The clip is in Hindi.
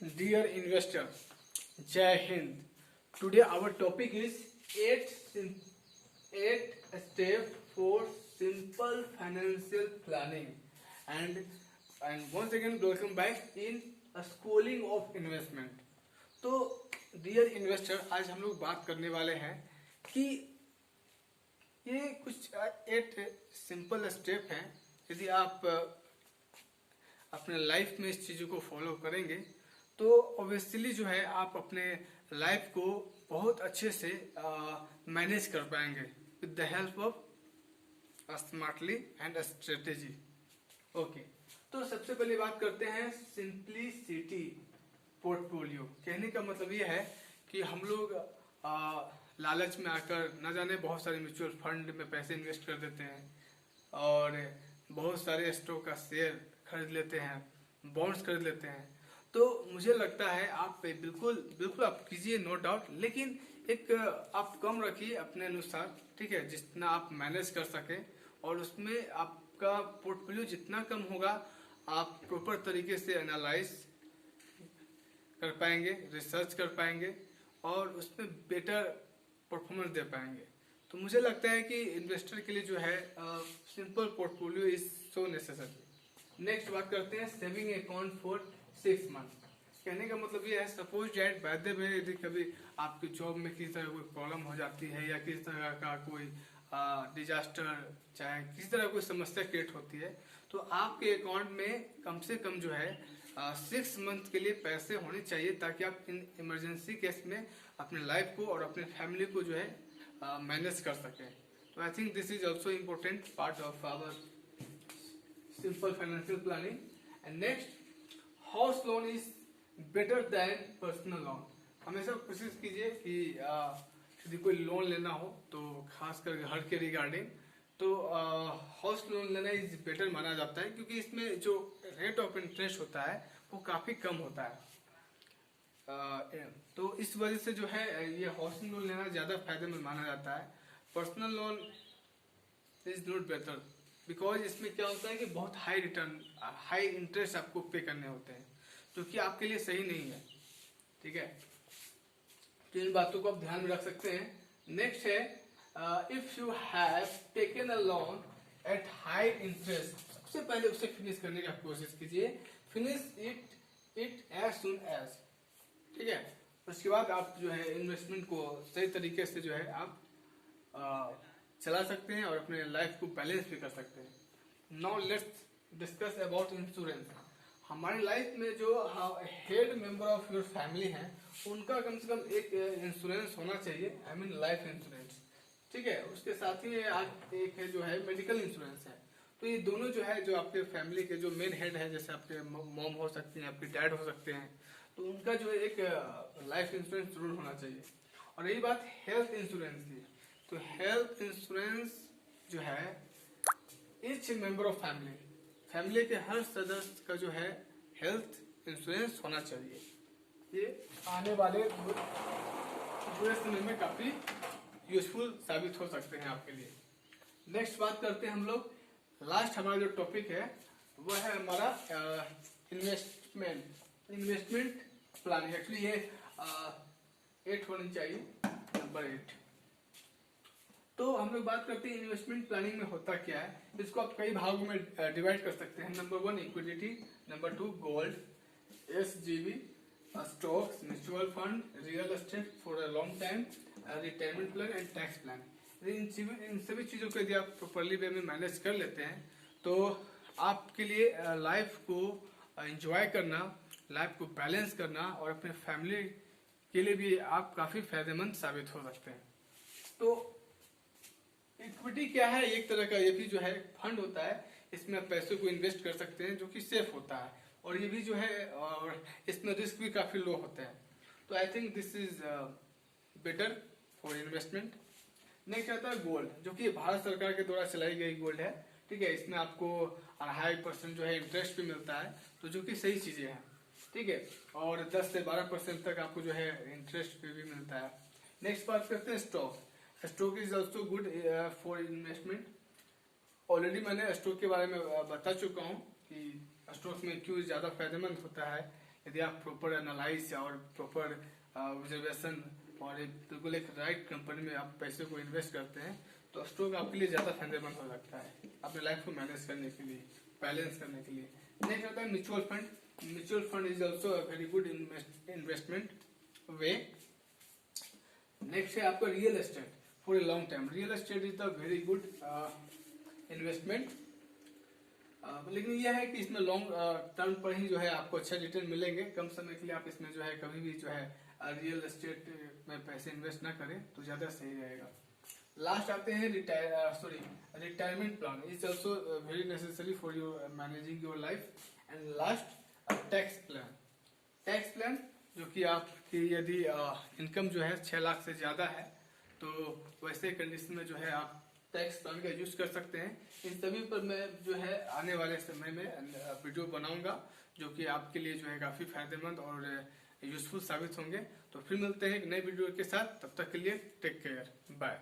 Dear investor, Jai Hind. Today our topic is 8 steps for simple financial planning. And once again welcome back in a schooling of investment. तो डियर इन्वेस्टर, आज हम लोग बात करने वाले हैं कि ये कुछ 8 सिंपल स्टेप हैं। यदि आप अपने लाइफ में इस चीज़ों को फॉलो करेंगे तो ऑब्वियसली जो है आप अपने लाइफ को बहुत अच्छे से मैनेज कर पाएंगे with the help of smartly and strategy. Okay, तो सबसे पहले बात करते हैं सिंप्लिसिटी पोर्टफोलियो। कहने का मतलब ये है कि हम लोग लालच में आकर न जाने बहुत सारे म्यूचुअल फंड में पैसे इन्वेस्ट कर देते हैं और बहुत सारे स्टॉक का शेयर खरीद लेते हैं, बॉन्ड्स खरीद लेते हैं। तो मुझे लगता है आप बिल्कुल आप कीजिए, नो डाउट, लेकिन एक आप कम रखिए अपने अनुसार, ठीक है, जितना आप मैनेज कर सके। और उसमें आपका पोर्टफोलियो जितना कम होगा आप प्रॉपर तरीके से एनालाइज कर पाएंगे, रिसर्च कर पाएंगे और उसमें बेटर परफॉर्मेंस दे पाएंगे। तो मुझे लगता है कि इन्वेस्टर के लिए जो है simple portfolio is so necessary. Next बात करते हैं सेविंग अकाउंट फॉर 6 मंथ। कहने का मतलब ये है, suppose that by the way यदि कभी आपकी जॉब में किसी तरह कोई प्रॉब्लम हो जाती है या किसी तरह का कोई डिजास्टर, चाहे किसी तरह कोई समस्या क्रिएट होती है, तो आपके अकाउंट में कम से कम जो है 6 मंथ के लिए पैसे होने चाहिए ताकि आप इन इमरजेंसी केस में अपने लाइफ को और अपने फैमिली को जो है मैनेज कर सकें। तो I think this is also important part of our simple financial planning. And next, house loan is better than personal loan. हमेशा कोशिश कीजिए कि यदि कोई लोन लेना हो तो खासकर घर के रिगार्डिंग तो हाउस लोन लेना इज बेटर माना जाता है, क्योंकि इसमें जो रेट ऑफ इंटरेस्ट होता है वो काफ़ी कम होता है। तो इस वजह से जो है ये हाउसिंग लोन लेना ज़्यादा फायदेमंद माना जाता है। Personal loan is not better because इसमें क्या होता है कि बहुत हाई रिटर्न, हाई इंटरेस्ट आपको पे करने होते हैं, जो कि आपके लिए सही नहीं है, ठीक है। तो इन बातों को आप ध्यान में रख सकते हैं। नेक्स्ट है, if you have taken a loan at high interest, सबसे पहले उसे फिनिश करने की कोशिश कीजिए। Finish it as soon as, ठीक है। उसके बाद आप जो है इन्वेस्टमेंट को सही तरीके से जो है आप चला सकते हैं और अपने लाइफ को बैलेंस भी कर सकते हैं। Now let's discuss about insurance. हमारी लाइफ में जो head member of your family हैं उनका कम से कम एक इंश्योरेंस होना चाहिए, आई मीन लाइफ इंश्योरेंस, ठीक है। उसके साथ ही एक है जो है मेडिकल इंश्योरेंस है। तो ये दोनों जो है, जो आपके फैमिली के जो मेन हेड है, जैसे आपके मॉम हो सकती हैं, आपके डैड हो सकते हैं, तो उनका जो है एक लाइफ इंश्योरेंस जरूर होना चाहिए। और यही बात हेल्थ इंश्योरेंस की, तो हेल्थ इंश्योरेंस जो है ईच मेंबर ऑफ फैमिली के हर सदस्य का जो है हेल्थ इंश्योरेंस होना चाहिए। ये आने वाले बुरे समय में काफी यूजफुल साबित हो सकते हैं आपके लिए। नेक्स्ट बात करते हैं हम लोग, लास्ट हमारा जो टॉपिक है वो है हमारा इन्वेस्टमेंट प्लानिंग। एक्चुअली ये 8 होनी चाहिए, नंबर 8। तो हम लोग बात करते हैं इन्वेस्टमेंट प्लानिंग में होता क्या है। इसको आप कई भागों में डिवाइड कर सकते हैं। Number 1 equity, number 2 gold, SGB, stocks, mutual fund, real estate for a long time, retirement plan and tax plan. इन सभी चीज़ों को यदि आप प्रॉपरली वे में मैनेज कर लेते हैं तो आपके लिए लाइफ को एंजॉय करना, लाइफ को बैलेंस करना और अपने फैमिली के लिए भी आप काफ़ी फायदेमंद साबित हो सकते हैं। तो इक्विटी क्या है? एक तरह का ये भी जो है फंड होता है, इसमें आप पैसों को इन्वेस्ट कर सकते हैं, जो कि सेफ होता है और ये भी जो है और इसमें रिस्क भी काफी लो होते हैं। तो I think this is better for investment. Next आता है गोल्ड, जो कि भारत सरकार के द्वारा चलाई गई गोल्ड है, ठीक है। इसमें आपको 2.5% जो है इंटरेस्ट भी मिलता है, तो जो कि सही चीजें हैं, ठीक है। और 10 से 12% तक आपको जो है इंटरेस्ट भी मिलता है। नेक्स्ट बात करते हैं stock. Stock is also good for investment. Already मैंने स्टॉक के बारे में बता चुका हूँ कि स्टॉक में क्यों ज्यादा फायदेमंद होता है यदि आप प्रॉपर एनालाइज और प्रॉपर ऑब्जर्वेशन और बिल्कुल एक राइट कंपनी में आप पैसे को इन्वेस्ट करते हैं तो स्टॉक आपके लिए ज़्यादा फायदेमंद हो सकता है अपने लाइफ को मैनेज करने के लिए, बैलेंस करने के लिए। नेक्स्ट आता है mutual fund. Mutual fund is also a very good investment way. Next है आपका real estate for a long time. Real estate is the very good investment, लेकिन यह है कि इसमें लॉन्ग टर्म पर ही जो है आपको अच्छा रिटर्न मिलेंगे। कम समय के लिए आप इसमें जो है कभी भी जो है रियल एस्टेट में पैसे इन्वेस्ट ना करें तो ज्यादा सही रहेगा। लास्ट आते हैं retirement plan is also very necessary for your managing your life. And last tax plan. Tax plan जो कि आपकी यदि इनकम जो है 6 लाख से ज्यादा है तो वैसे कंडीशन में जो है आप टैक्स प्लान का यूज कर सकते हैं। इन सभी पर मैं जो है आने वाले समय में वीडियो बनाऊंगा जो कि आपके लिए जो है काफी फायदेमंद और यूजफुल साबित होंगे। तो फिर मिलते हैं एक नए वीडियो के साथ, तब तक के लिए टेक केयर, बाय।